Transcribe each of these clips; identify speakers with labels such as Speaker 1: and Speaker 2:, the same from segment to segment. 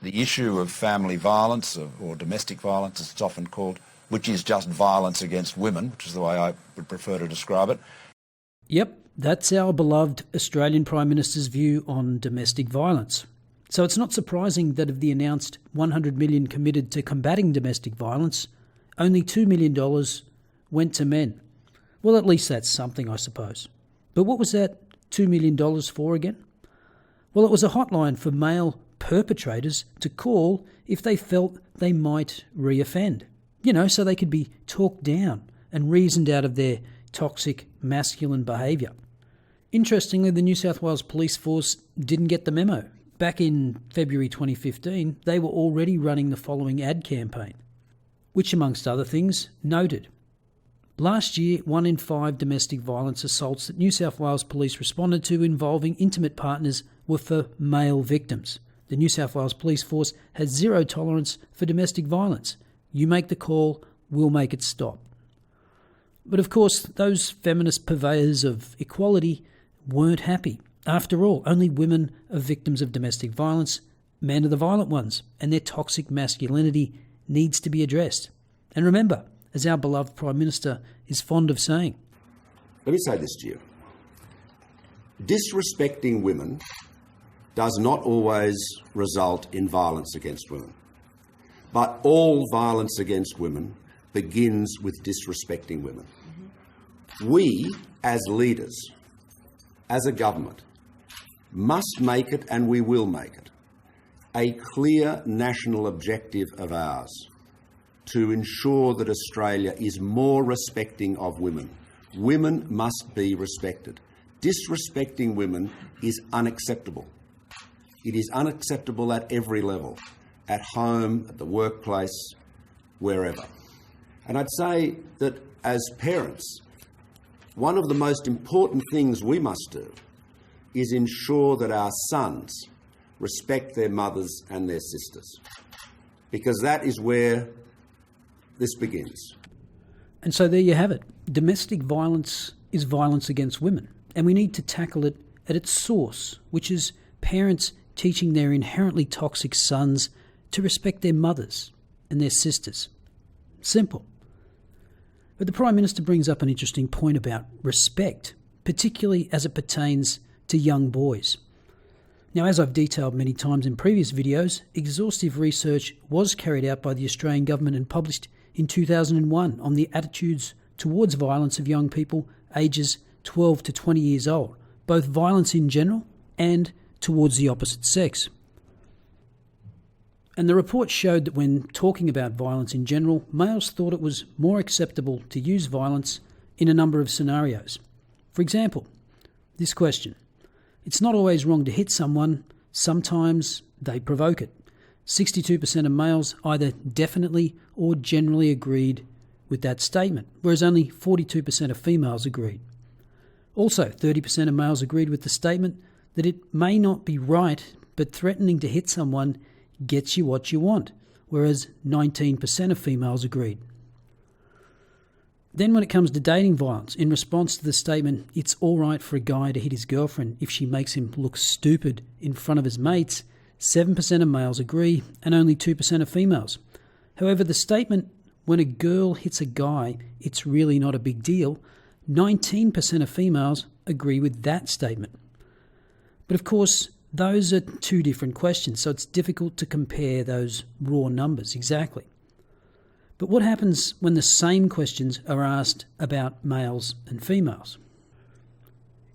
Speaker 1: The issue of family violence, or domestic violence as it's often called, which is just violence against women, which is the way I would prefer to describe it.
Speaker 2: Yep, that's our beloved Australian Prime Minister's view on domestic violence. So it's not surprising that of the announced $100 million committed to combating domestic violence, only $2 million went to men. Well, at least that's something, I suppose. But what was that $2 million for again? Well, it was a hotline for male perpetrators to call if they felt they might reoffend. You know, so they could be talked down and reasoned out of their toxic masculine behaviour. Interestingly, the New South Wales Police Force didn't get the memo. Back in February 2015, they were already running the following ad campaign, which, amongst other things, noted: last year, 1 in 5 domestic violence assaults that New South Wales Police responded to involving intimate partners were for male victims. The New South Wales Police Force has zero tolerance for domestic violence. You make the call, we'll make it stop. But of course, those feminist purveyors of equality weren't happy. After all, only women are victims of domestic violence. Men are the violent ones, and their toxic masculinity needs to be addressed. And remember, as our beloved Prime Minister is fond of saying,
Speaker 3: let me say this to you. Disrespecting women does not always result in violence against women. But all violence against women begins with disrespecting women. We, as leaders, as a government, must make it, and we will make it, a clear national objective of ours to ensure that Australia is more respecting of women. Women must be respected. Disrespecting women is unacceptable. It is unacceptable at every level, at home, at the workplace, wherever. And I'd say that as parents, one of the most important things we must do is ensure that our sons respect their mothers and their sisters, because that is where this begins.
Speaker 2: And so there you have it. Domestic violence is violence against women, and we need to tackle it at its source, which is parents teaching their inherently toxic sons to respect their mothers and their sisters. Simple. But the Prime Minister brings up an interesting point about respect, particularly as it pertains to young boys. Now, as I've detailed many times in previous videos, exhaustive research was carried out by the Australian government and published in 2001 on the attitudes towards violence of young people ages 12 to 20 years old, both violence in general and towards the opposite sex. And the report showed that when talking about violence in general, males thought it was more acceptable to use violence in a number of scenarios. For example, this question: it's not always wrong to hit someone, sometimes they provoke it. 62% of males either definitely or generally agreed with that statement, whereas only 42% of females agreed. Also, 30% of males agreed with the statement that it may not be right, but threatening to hit someone gets you what you want, whereas 19% of females agreed. Then when it comes to dating violence, in response to the statement, it's all right for a guy to hit his girlfriend if she makes him look stupid in front of his mates, 7% of males agree and only 2% of females. However, the statement, when a girl hits a guy, it's really not a big deal, 19% of females agree with that statement. But of course, those are two different questions, so it's difficult to compare those raw numbers exactly. But what happens when the same questions are asked about males and females?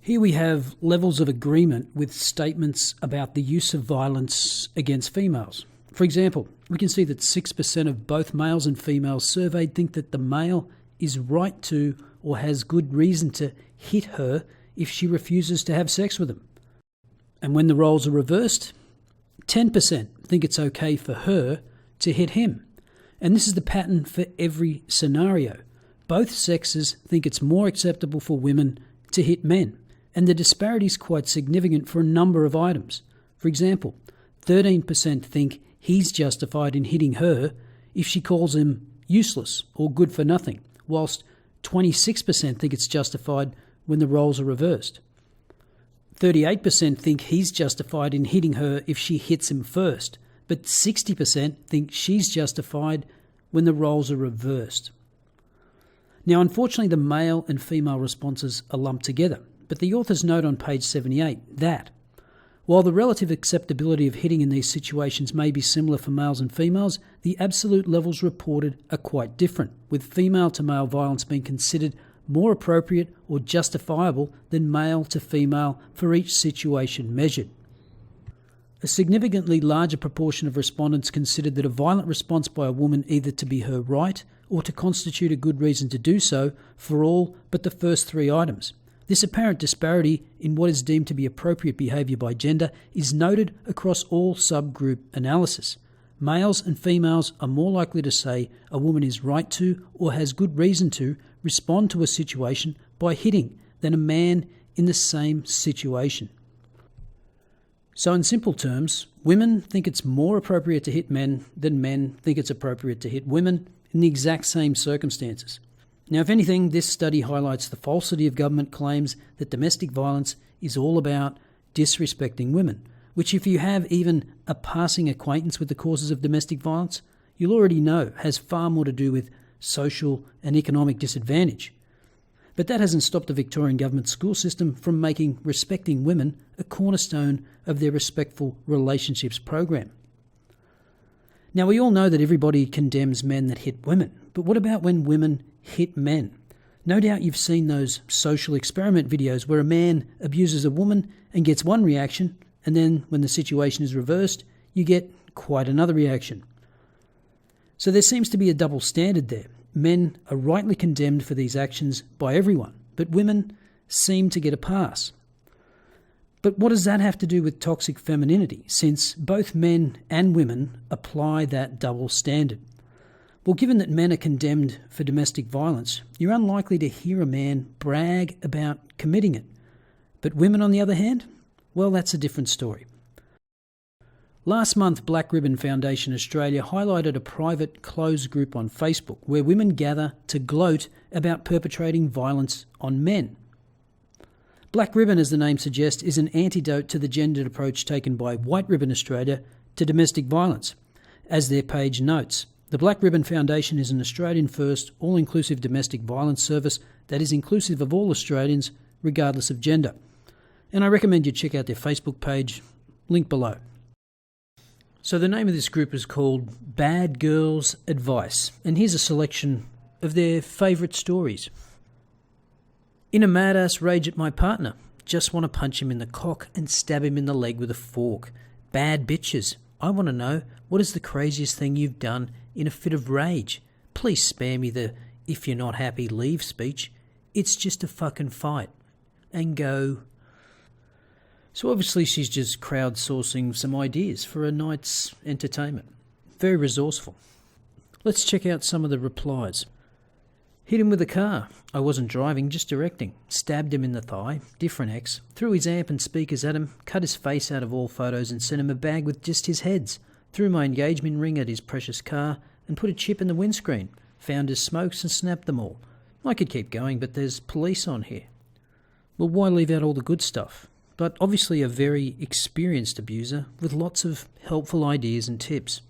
Speaker 2: Here we have levels of agreement with statements about the use of violence against females. For example, we can see that 6% of both males and females surveyed think that the male is right to or has good reason to hit her if she refuses to have sex with him. And when the roles are reversed, 10% think it's okay for her to hit him. And this is the pattern for every scenario. Both sexes think it's more acceptable for women to hit men, and the disparity is quite significant for a number of items. For example, 13% think he's justified in hitting her if she calls him useless or good for nothing, whilst 26% think it's justified when the roles are reversed. 38% think he's justified in hitting her if she hits him first, but 60% think she's justified when the roles are reversed. Now, unfortunately, the male and female responses are lumped together, but the authors note on page 78 that while the relative acceptability of hitting in these situations may be similar for males and females, the absolute levels reported are quite different, with female-to-male violence being considered more appropriate or justifiable than male-to-female for each situation measured. A significantly larger proportion of respondents considered that a violent response by a woman either to be her right or to constitute a good reason to do so for all but the first three items. This apparent disparity in what is deemed to be appropriate behaviour by gender is noted across all subgroup analysis. Males and females are more likely to say a woman is right to or has good reason to respond to a situation by hitting than a man in the same situation. So in simple terms, women think it's more appropriate to hit men than men think it's appropriate to hit women in the exact same circumstances. Now, if anything, this study highlights the falsity of government claims that domestic violence is all about disrespecting women, which if you have even a passing acquaintance with the causes of domestic violence, you'll already know has far more to do with social and economic disadvantage. But that hasn't stopped the Victorian government school system from making respecting women a cornerstone of their Respectful Relationships program. Now, we all know that everybody condemns men that hit women, but what about when women hit men? No doubt you've seen those social experiment videos where a man abuses a woman and gets one reaction, and then when the situation is reversed, you get quite another reaction. So there seems to be a double standard there. Men are rightly condemned for these actions by everyone, but women seem to get a pass. But what does that have to do with toxic femininity, since both men and women apply that double standard? Well, given that men are condemned for domestic violence, you're unlikely to hear a man brag about committing it. But women, on the other hand, well, that's a different story. Last month, Black Ribbon Foundation Australia highlighted a private closed group on Facebook where women gather to gloat about perpetrating violence on men. Black Ribbon, as the name suggests, is an antidote to the gendered approach taken by White Ribbon Australia to domestic violence. As their page notes, the Black Ribbon Foundation is an Australian-first, all-inclusive domestic violence service that is inclusive of all Australians, regardless of gender. And I recommend you check out their Facebook page, link below. So the name of this group is called Bad Girls Advice, and here's a selection of their favourite stories. In a mad-ass rage at my partner. Just want to punch him in the cock and stab him in the leg with a fork. Bad bitches. I want to know, what is the craziest thing you've done in a fit of rage? Please spare me the "if you're not happy, leave" speech. It's just a fucking fight. And go. So obviously she's just crowdsourcing some ideas for a night's entertainment. Very resourceful. Let's check out some of the replies. Hit him with a car. I wasn't driving, just directing. Stabbed him in the thigh. Different ex. Threw his amp and speakers at him. Cut his face out of all photos and sent him a bag with just his heads. Threw my engagement ring at his precious car and put a chip in the windscreen. Found his smokes and snapped them all. I could keep going, but there's police on here. Well, why leave out all the good stuff? But obviously a very experienced abuser with lots of helpful ideas and tips.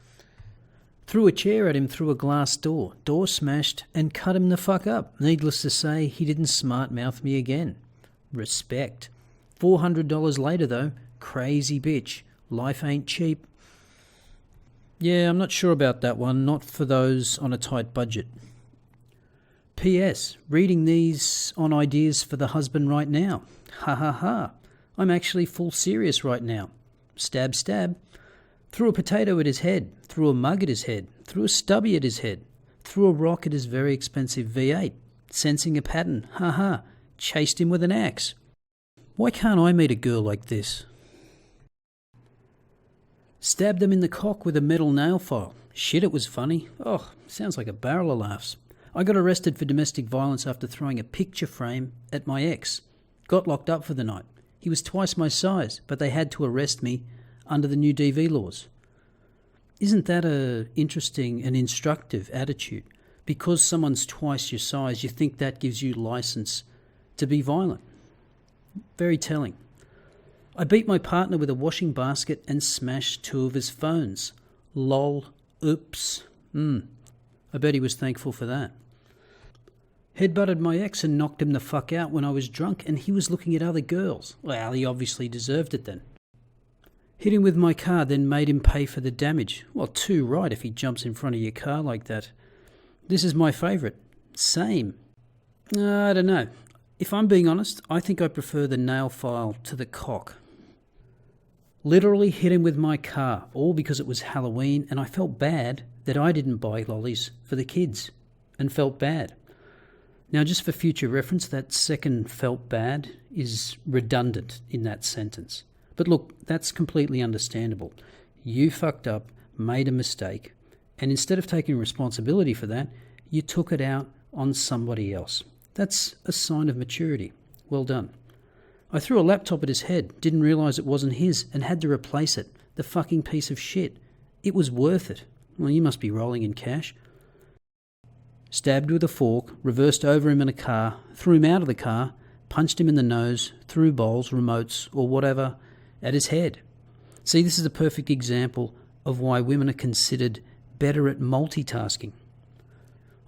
Speaker 2: Threw a chair at him through a glass door. Door smashed and cut him the fuck up. Needless to say, he didn't smart mouth me again. Respect. $400 later though. Crazy bitch. Life ain't cheap. Yeah, I'm not sure about that one. Not for those on a tight budget. P.S. Reading these on ideas for the husband right now. Ha ha ha. I'm actually full serious right now. Stab stab. Threw a potato at his head, threw a mug at his head, threw a stubby at his head, threw a rock at his very expensive V8, sensing a pattern, ha, chased him with an axe. Why can't I meet a girl like this? Stabbed them in the cock with a metal nail file. Shit, it was funny. Oh, sounds like a barrel of laughs. I got arrested for domestic violence after throwing a picture frame at my ex. Got locked up for the night. He was twice my size, but they had to arrest me under the new DV laws. Isn't that an interesting and instructive attitude? Because someone's twice your size, you think that gives you license to be violent. Very telling. I beat my partner with a washing basket and smashed 2 of his phones. Lol. Oops. I bet he was thankful for that. Headbutted my ex and knocked him the fuck out when I was drunk and he was looking at other girls. Well, he obviously deserved it then. Hit him with my car, then made him pay for the damage. Well, too right if he jumps in front of your car like that. This is my favourite. Same. I don't know. If I'm being honest, I think I prefer the nail file to the cock. Literally hit him with my car, all because it was Halloween and I felt bad that I didn't buy lollies for the kids. And felt bad. Now, just for future reference, that second felt bad is redundant in that sentence. But look, that's completely understandable. You fucked up, made a mistake, and instead of taking responsibility for that, you took it out on somebody else. That's a sign of maturity. Well done. I threw a laptop at his head, didn't realise it wasn't his, and had to replace it. The fucking piece of shit. It was worth it. Well, you must be rolling in cash. Stabbed with a fork, reversed over him in a car, threw him out of the car, punched him in the nose, threw bowls, remotes, or whatever, at his head. See, this is a perfect example of why women are considered better at multitasking.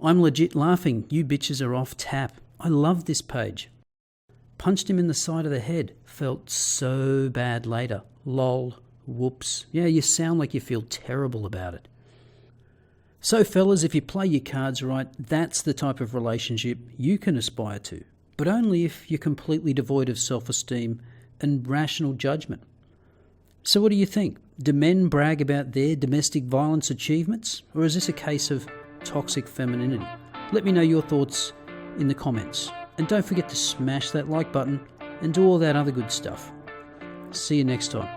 Speaker 2: I'm legit laughing. You bitches are off tap. I love this page. Punched him in the side of the head. Felt so bad later. Lol. Whoops. Yeah, you sound like you feel terrible about it. So fellas, if you play your cards right, that's the type of relationship you can aspire to, but only if you're completely devoid of self-esteem and rational judgment. So what do you think? Do men brag about their domestic violence achievements, or is this a case of toxic femininity? Let me know your thoughts in the comments. And don't forget to smash that like button and do all that other good stuff. See you next time.